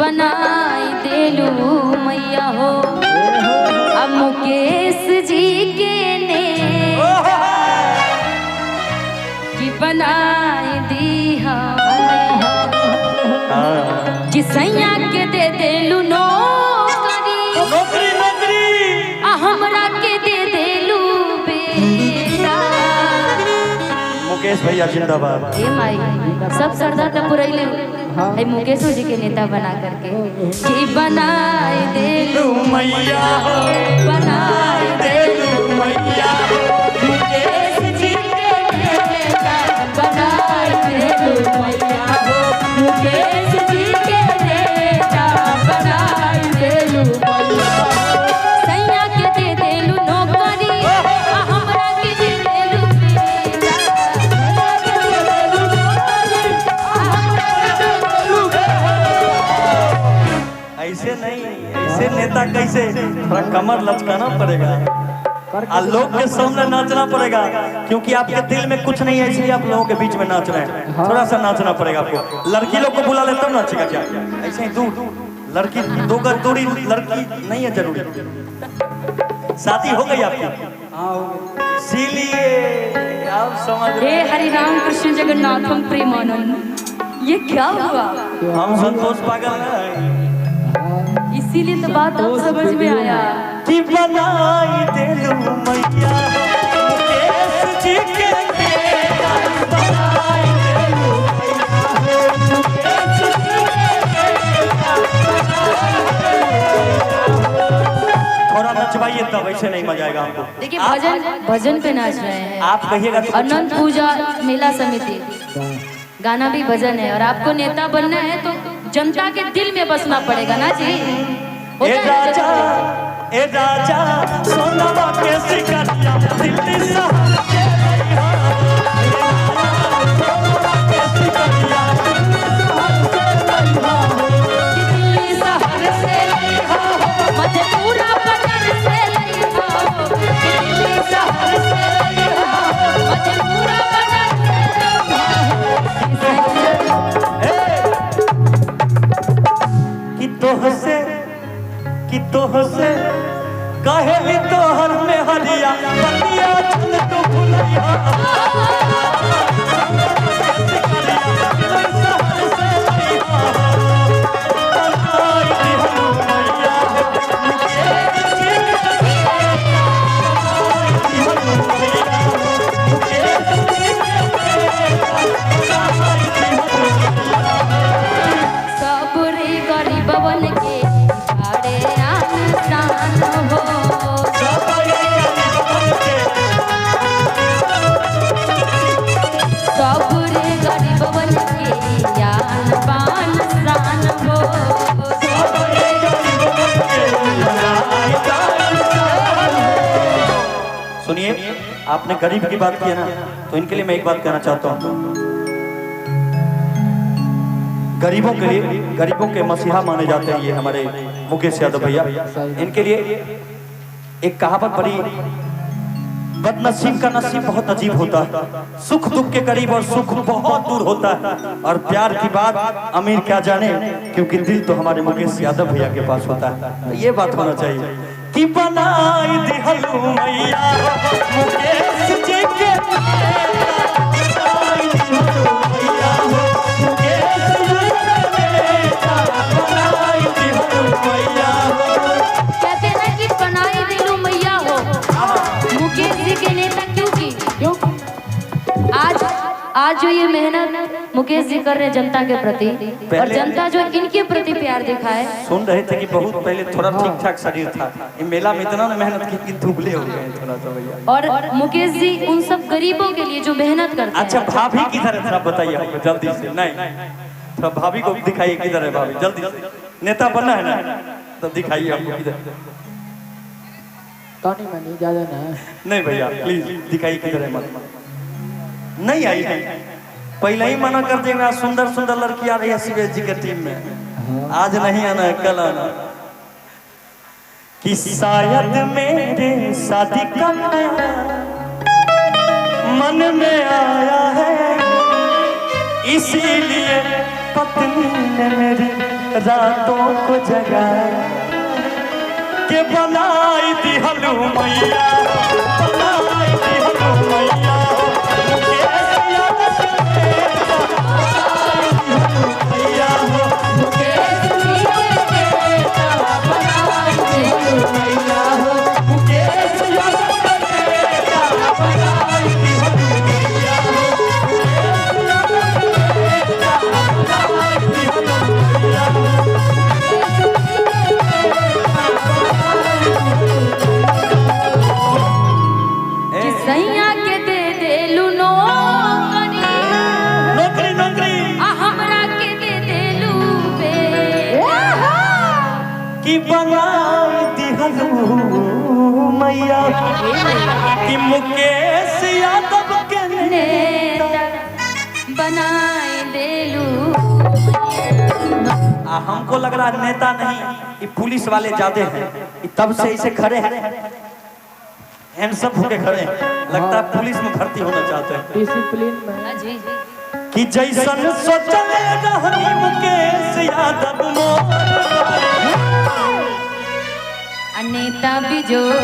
बनाई देलू मैया हो अब मुकेश जी के ने कि बनाई दी कि सैया के दे देलू नौकरी हमरा के दे देलू बेटा। मुकेश भैया जिंदाबाद। ए माई सब सरदार तो पुरैले है मुकेश जी के नेता बना करके कि बनाई देलू मैया हो बनाई देलू मैया मुकेश जी के नेता बनाई देलू मैया हो मुकेश जी के नेता बनाई देलू मैया सैया के दे देलू नौकरी हमरा के दे देलू बेटा ऐसे नहीं, ऐसे नेता कैसे? थोड़ा कमर लचकाना पड़ेगा और लोग के सामने नाचना पड़ेगा, क्योंकि आपके दिल में कुछ नहीं है इसलिए आप लोगों के बीच में नाच रहे हैं। थोड़ा सा नाचना पड़ेगा आपको। लड़की लोग को बुला ले तब नाचेगा क्या? ऐसे ही दूर लड़की दो गज दूरी लड़की नहीं है जरूरी। शादी हो गई आपकी? इसीलिए आप समझ हे हरि राम कृष्ण जगन्नाथम प्रेमानंद ये क्या हुआ? हम संतोष पागल हैं, इसीलिए तो बात अब समझ में आया कि बनाई देलू मैया मुकेश जी के नेता बनाई देलू मुकेश जी के नेता थोड़ा नचवाइए तब, ऐसे नहीं मजा आएगा हमको। देखिए भजन पे नाच रहे हैं आप कहिएगा तो अनंत पूजा मेला समिति गाना भी भजन है और आपको नेता बनना है तो जनता के दिल में बसना पड़ेगा ना जी। ए राजा सोनावा के सिकरिया दिल्ली शहर के रैया सोनावा के सिकरिया दिल्ली शहर से लइहा मधेपुरा पटन से लइहा दिल्ली शहर से लइहा मधेपुरा पटन से लइहा कि तोहसे कहे तोहर में हरिया बतिया चल तू भुलैया सबरे गरीबवन के आड़े आसान हो सबरे गरीबवन के यान पान शान हो सुनिए, आपने गरीब की बात की है ना, तो इनके लिए मैं एक बात कहना चाहता हूँ। गरीबों के लिए, गरीबों के मसीहा माने जाते हैं ये हमारे मुकेश यादव भैया। इनके लिए एक कहावत बड़ी, बदनसीब का नसीब बहुत अजीब होता है, सुख दुख के करीब और सुख बहुत दूर होता है, और प्यार की बात अमीर क्या जाने, क्योंकि दिल तो हमारे मुकेश यादव भैया के पास होता है। तो ये बात होना चाहिए कि बनाई दिहलू मैया मुकेश जी के कहते हैं कि बनाई दिलू मैया हो मुकेश जी के नेता क्योंकि आज जो ये मेहनत मुकेश जी कर रहे जनता के प्रति और जनता जो इनके प्रति प्यार दिखाए। सुन रहे थे कि बहुत पहले थोड़ा ठीक ठाक शरीर था, ये मेला में इतना मेहनत की कि दुबले हो गए थोड़ा सा भैया। और मुकेश जी उन सब गरीबों के लिए जो मेहनत करते हैं। अच्छा भाभी किधर है थोड़ा बताइए हमको जल्दी से। नहीं थोड़ा भाभी को दिखाइए किधर है भाभी, जल्दी से। नेता बनना है ना तो दिखाइए हमको किधर। ज्यादा ना नहीं भैया प्लीज दिखाइए किधर है। नहीं आई है, पहले ही मना कर देगा। सुंदर सुंदर लड़की आ रही है शिवेश जी के टीम में, आज नहीं आना है कल आना। कि शायद मेरे शादी का मन में आया है, इसीलिए पत्नी ने मेरी रातों को जगा के बनाई दिहलू मैया, बनाई दिहलू मैया, मैया कि मुकेश यादव के नेता बनाए देलू। हमको लग रहा है नेता नहीं, ये पुलिस वाले ज्यादा हैं, तब से इसे खड़े हैं, हैंडसम होके खड़े हैं, लगता है पुलिस में भर्ती होना चाहते हैं। डिसिप्लिन में जी कि जैसन सोचले रहनी मुकेश यादव नेता भी जोर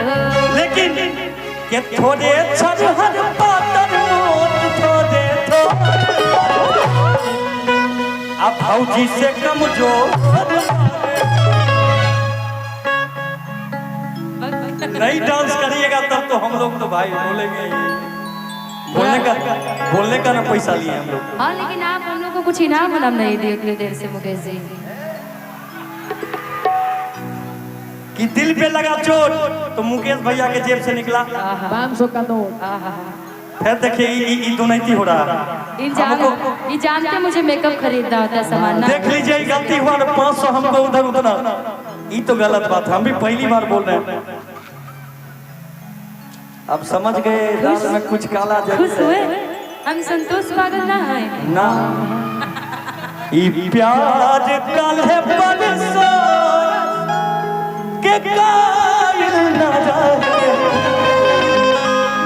हो, लेकिन ये थोड़े छरहर पातर मोट थोड़े अब फौजी से कमजोर नहीं डांस करिएगा तब तो हम लोग तो भाई बोलेंगे ही। बोलने का ना पैसा लिए हम लोग। हाँ लेकिन आप हम लोग को कुछ इनाम वाम नहीं दिए उतनी देर से मुकेश जी। कि दिल पे लगा चोट तो मुकेश भैया के जेब से निकला 500 का नोट। फिर देखिए ये दुर्नीति हो रहा है। ये जानते मुझे मेकअप खरीदना होता है सामान ना। देख लीजिए गलती हुआ ना 500 हमको उधर उतना, ये तो गलत बात है, हम भी पहली बार बोल रहे हैं। अब समझ गए दाल में कुछ काला जरूर खुश हुए हम संतोष पागल ना है ना। ये प्याज काले परसों के कायल न जाए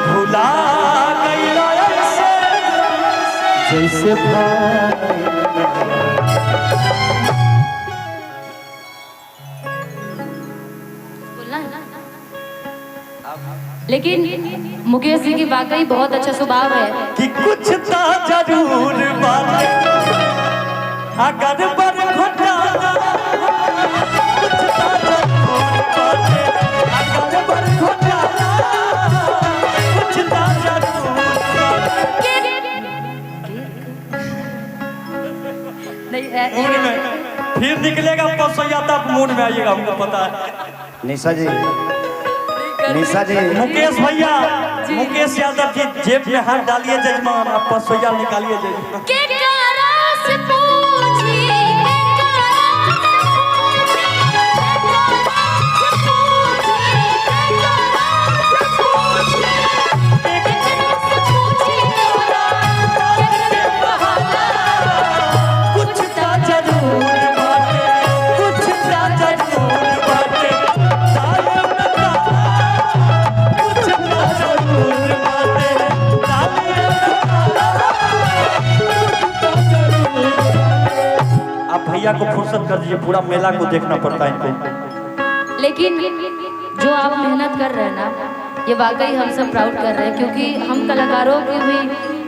भुला गई ऐसे जैसे बोलना है ना। लेकिन मुकेश जी की वाकई बहुत अच्छा स्वभाव है कि कुछ तो जरूर बात अगर बड़ घोटाला कुछ तो जरूर बात अगर बड़ घोटाला कुछ तो जरूर बात। मूड में फिर निकलेगा परसों तक मूड में आइएगा, हमको पता है। निशा जी, निशा जी, मुकेश भैया, मुकेश यादव जी जेब में हाथ डालिए जजमान, आप परसों निकालिए जजमान। भैया को फुर्सत कर दीजिए, पूरा मेला को देखना पड़ता है इनको। लेकिन जो आप मेहनत कर रहे हैं ना, ये वाकई हम सब प्राउड कर रहे हैं, क्योंकि हम कलाकारों के भी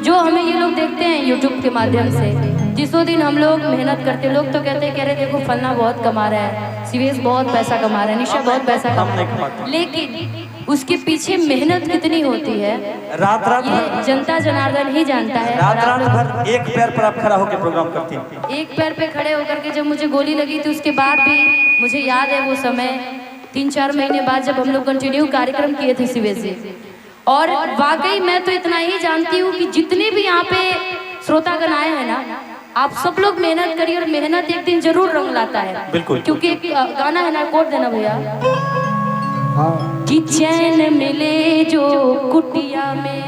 जो हमें ये लोग देखते हैं यूट्यूब के माध्यम से, जिसों दिन हम लोग मेहनत करते, लोग तो कहते हैं, कह रहे देखो फलना बहुत कमा रहा है, शिवेश बहुत पैसा कमा रहा है, निशा बहुत पैसा कमा रहा है, लेकिन उसके पीछे मेहनत कितनी होती है रात रात ये जनता जनार्दन ही जानता है। रात भर एक पैर पर आप खड़ा होकर प्रोग्राम करती हैं। एक पैर पे खड़े होकर के जब मुझे गोली लगी थी उसके बाद भी मुझे याद है वो समय, 3-4 महीने बाद जब हम लोग कंटिन्यू कार्यक्रम किए थे शिवेश जी, और वाकई मैं तो इतना ही जानती हूँ कि जितने भी यहाँ पे श्रोतागण आए हैं ना, आप सब लोग मेहनत करिए और मेहनत एक दिन जरूर रंग लाता है। बिल्कुल। क्योंकि एक गाना है ना, कोट देना भैया, कि चैन मिले जो कुटिया में,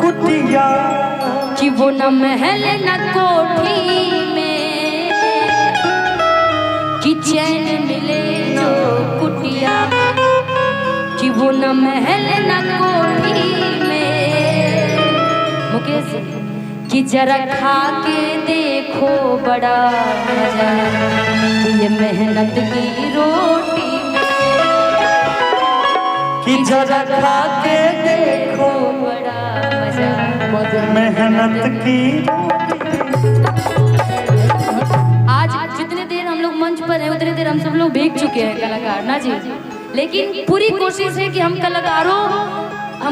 कुटिया कि वो न महल न कोठी में, कि चैन मिले जो कुटिया में, कि वो न महल न कोठी में। मुकेश कि जरा खा के देखो बड़ा मजा कि ये मेहनत की रोटी कि जरा खा के देखो बड़ा मजा मेहनत की। आज जितने देर हम लोग मंच पर हैं उतने देर हम सब लोग भीग चुके हैं कलाकार ना जी, लेकिन पूरी कोशिश है कि हम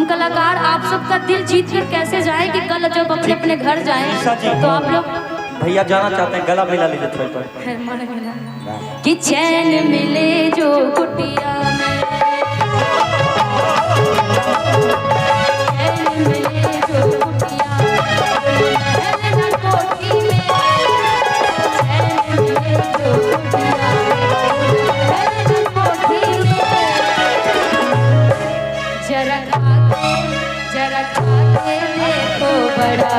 कलाकार आप सबका दिल जीत कर कैसे जाएं कि कल जब अपने अपने घर जाएं तो आप लोग भैया जाना चाहते हैं, गला मिला लीजिए थोड़ी पर। कि चैन मिले जो कुटिया में, चैन मिले जो कुटिया महल न कोठी में, चैन मिले जो कुटिया महल न कोठी में, जरा खा के देखो बड़ा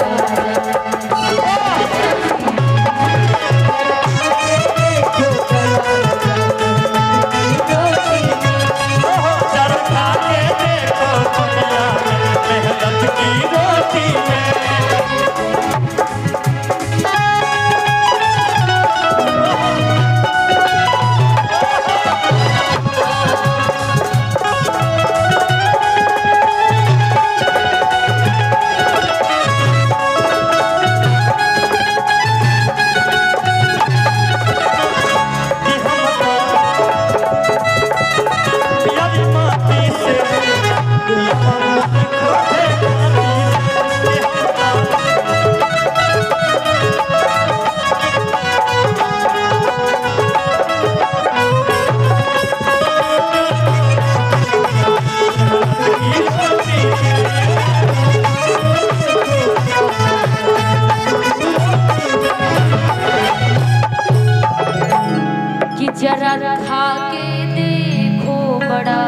जरा खा के देखो बड़ा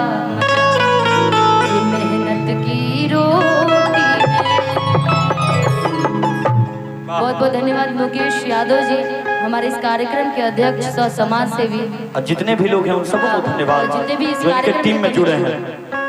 मजा मेहनत की रोटी में। बहुत बहुत धन्यवाद मुकेश यादव जी, हमारे इस कार्यक्रम के अध्यक्ष और समाज सेवी, जितने भी लोग हैं उन सबको धन्यवाद जितने भी इस जो इनके कार्यक्रम टीम में के जुड़े हैं।